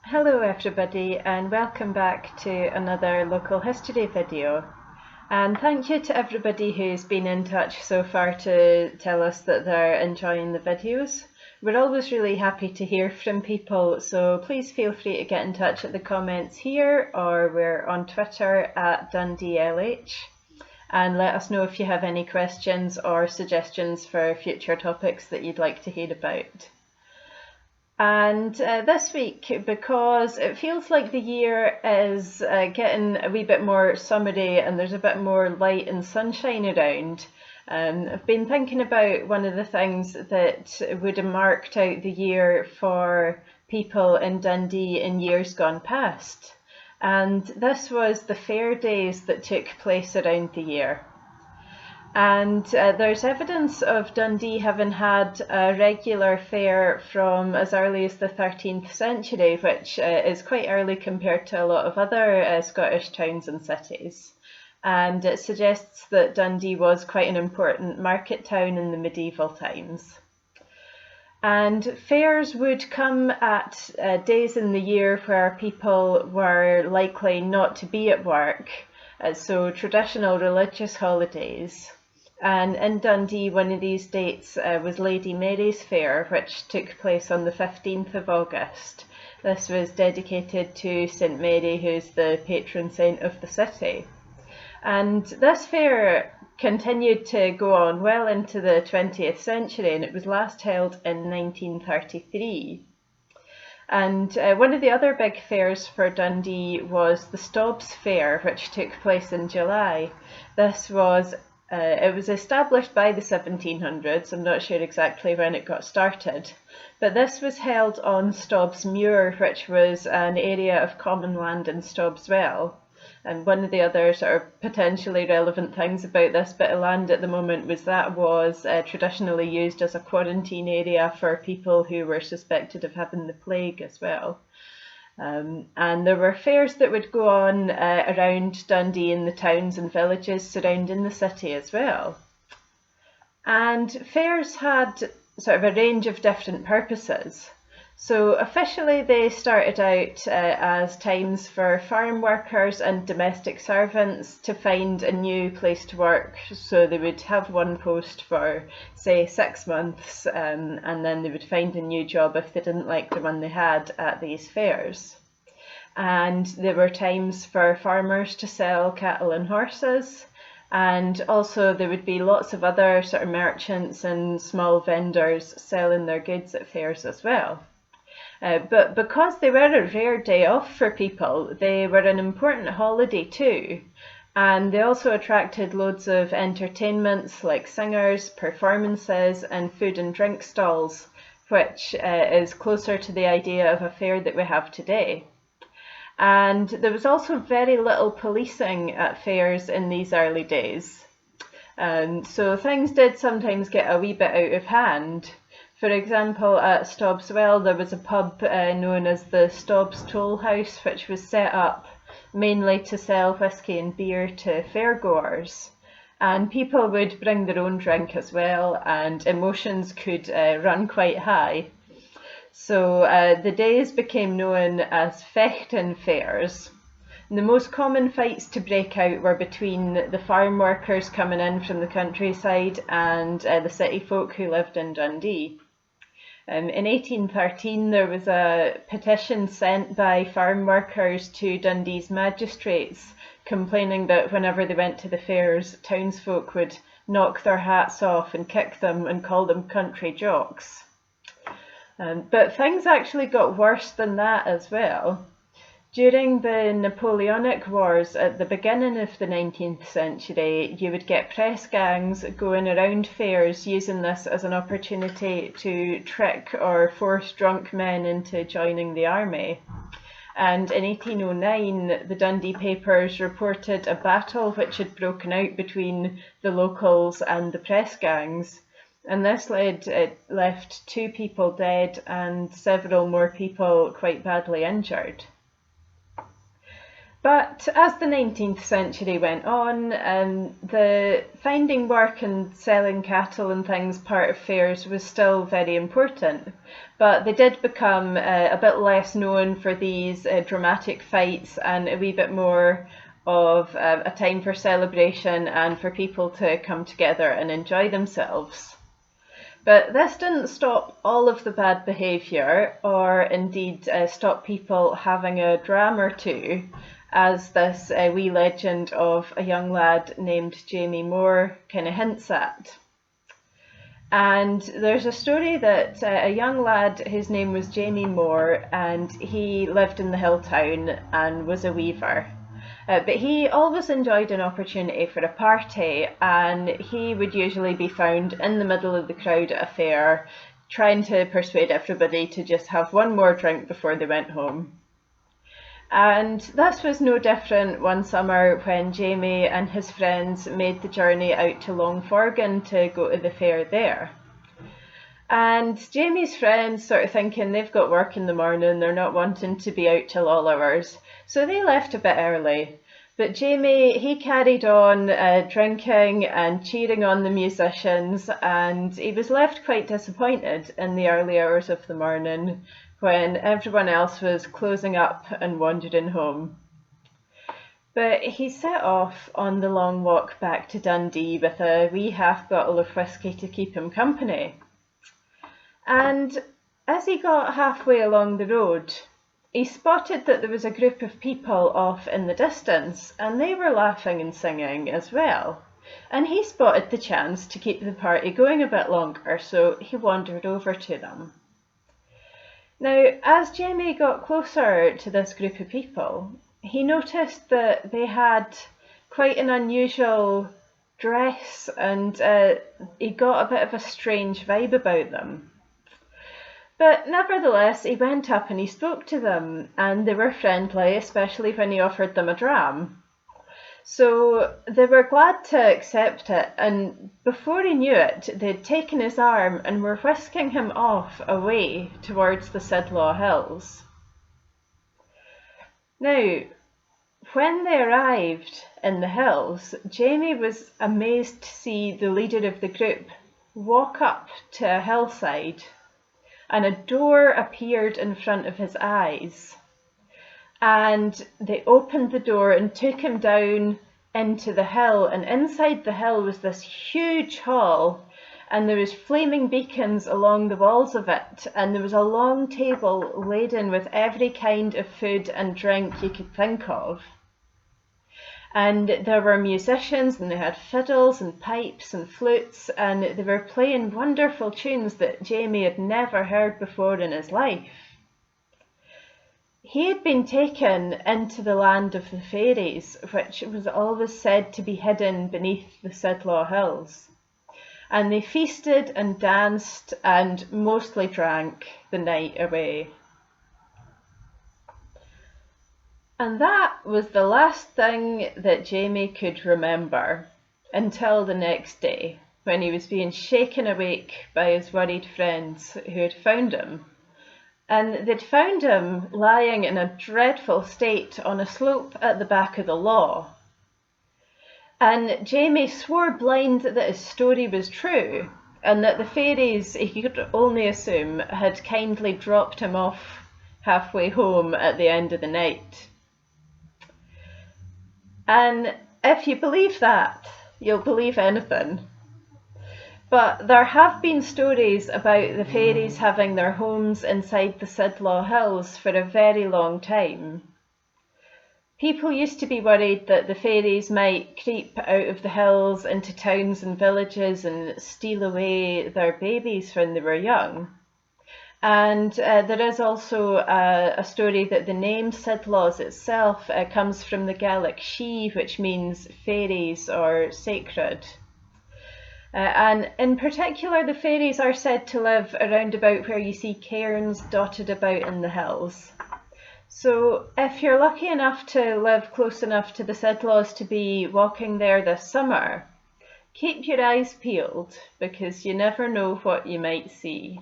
Hello everybody and welcome back to another local history video. And thank you to everybody who's been in touch so far to tell us that they're enjoying the videos. We're always really happy to hear from people, so please feel free to get in touch at the comments here, or we're on Twitter at DundeeLH, and let us know if you have any questions or suggestions for future topics that you'd like to hear about. And this week, because it feels like the year is getting a wee bit more summery and there's a bit more light and sunshine around, I've been thinking about one of the things that would have marked out the year for people in Dundee in years gone past. And this was the fair days that took place around the year. And there's evidence of Dundee having had a regular fair from as early as the 13th century, which is quite early compared to a lot of other Scottish towns and cities. And it suggests that Dundee was quite an important market town in the medieval times. And fairs would come at days in the year where people were likely not to be at work, so traditional religious holidays. And in Dundee, one of these dates was Lady Mary's Fair, which took place on the 15th of August. This was dedicated to St Mary, who's the patron saint of the city. And this fair continued to go on well into the 20th century, and it was last held in 1933. And one of the other big fairs for Dundee was the Stobbs Fair, which took place in July. It was established by the 1700s, I'm not sure exactly when it got started, but this was held on Stobbs Muir, which was an area of common land in Stobbs Well. And one of the other sort of potentially relevant things about this bit of land at the moment was that was traditionally used as a quarantine area for people who were suspected of having the plague as well. And there were fairs that would go on around Dundee in the towns and villages surrounding the city as well. And fairs had sort of a range of different purposes. So officially they started out as times for farm workers and domestic servants to find a new place to work. So they would have one post for, say, 6 months, and then they would find a new job if they didn't like the one they had at these fairs. And there were times for farmers to sell cattle and horses. And also there would be lots of other sort of merchants and small vendors selling their goods at fairs as well. But because they were a rare day off for people, they were an important holiday too. And they also attracted loads of entertainments like singers, performances, and food and drink stalls, which is closer to the idea of a fair that we have today. And there was also very little policing at fairs in these early days. So things did sometimes get a wee bit out of hand. For example, at Stobbs Well, there was a pub known as the Stobbs Toll House, which was set up mainly to sell whisky and beer to fairgoers. And people would bring their own drink as well, and emotions could run quite high. So the days became known as fechten fairs. And the most common fights to break out were between the farm workers coming in from the countryside and the city folk who lived in Dundee. In 1813, there was a petition sent by farm workers to Dundee's magistrates complaining that whenever they went to the fairs, townsfolk would knock their hats off and kick them and call them country jocks. But things actually got worse than that as well. During the Napoleonic Wars at the beginning of the 19th century, you would get press gangs going around fairs using this as an opportunity to trick or force drunk men into joining the army. And in 1809, the Dundee papers reported a battle which had broken out between the locals and the press gangs. And this left 2 people dead and several more people quite badly injured. But as the 19th century went on, the finding work and selling cattle and things part of fairs was still very important. But they did become a bit less known for these dramatic fights and a wee bit more of a time for celebration and for people to come together and enjoy themselves. But this didn't stop all of the bad behaviour, or indeed stop people having a dram or two, as this wee legend of a young lad named Jamie Moore kind of hints at. And there's a story that a young lad, his name was Jamie Moore, and he lived in the hill town and was a weaver. But he always enjoyed an opportunity for a party, and he would usually be found in the middle of the crowd at a fair, trying to persuade everybody to just have one more drink before they went home. And this was no different one summer when Jamie and his friends made the journey out to Longforgan to go to the fair there. And Jamie's friends sort of thinking they've got work in the morning, they're not wanting to be out till all hours, so they left a bit early. But Jamie, he carried on drinking and cheering on the musicians, and he was left quite disappointed in the early hours of the morning when everyone else was closing up and wandering home. But he set off on the long walk back to Dundee with a wee half bottle of whisky to keep him company. And as he got halfway along the road, he spotted that there was a group of people off in the distance, and they were laughing and singing as well. And he spotted the chance to keep the party going a bit longer, so he wandered over to them. Now, as Jamie got closer to this group of people, he noticed that they had quite an unusual dress, and he got a bit of a strange vibe about them. But nevertheless, he went up and he spoke to them, and they were friendly, especially when he offered them a dram. So they were glad to accept it, and before he knew it, they'd taken his arm and were whisking him off away towards the Sidlaw Hills. Now, when they arrived in the hills, Jamie was amazed to see the leader of the group walk up to a hillside, and a door appeared in front of his eyes. And they opened the door and took him down into the hill, and inside the hill was this huge hall, and there was flaming beacons along the walls of it, and there was a long table laden with every kind of food and drink you could think of. And there were musicians, and they had fiddles and pipes and flutes, and they were playing wonderful tunes that Jamie had never heard before in his life. He had been taken into the land of the fairies, which was always said to be hidden beneath the Sidlaw Hills. And they feasted and danced and mostly drank the night away. And that was the last thing that Jamie could remember until the next day, when he was being shaken awake by his worried friends who had found him. And they'd found him lying in a dreadful state on a slope at the back of the law. And Jamie swore blind that his story was true, and that the fairies, he could only assume, had kindly dropped him off halfway home at the end of the night. And if you believe that, you'll believe anything. But there have been stories about the fairies having their homes inside the Sidlaw Hills for a very long time. People used to be worried that the fairies might creep out of the hills into towns and villages and steal away their babies when they were young. And there is also a story that the name Sidlaws itself comes from the Gaelic she, which means fairies or sacred. And in particular, the fairies are said to live around about where you see cairns dotted about in the hills. So if you're lucky enough to live close enough to the Sidlaws to be walking there this summer, keep your eyes peeled, because you never know what you might see.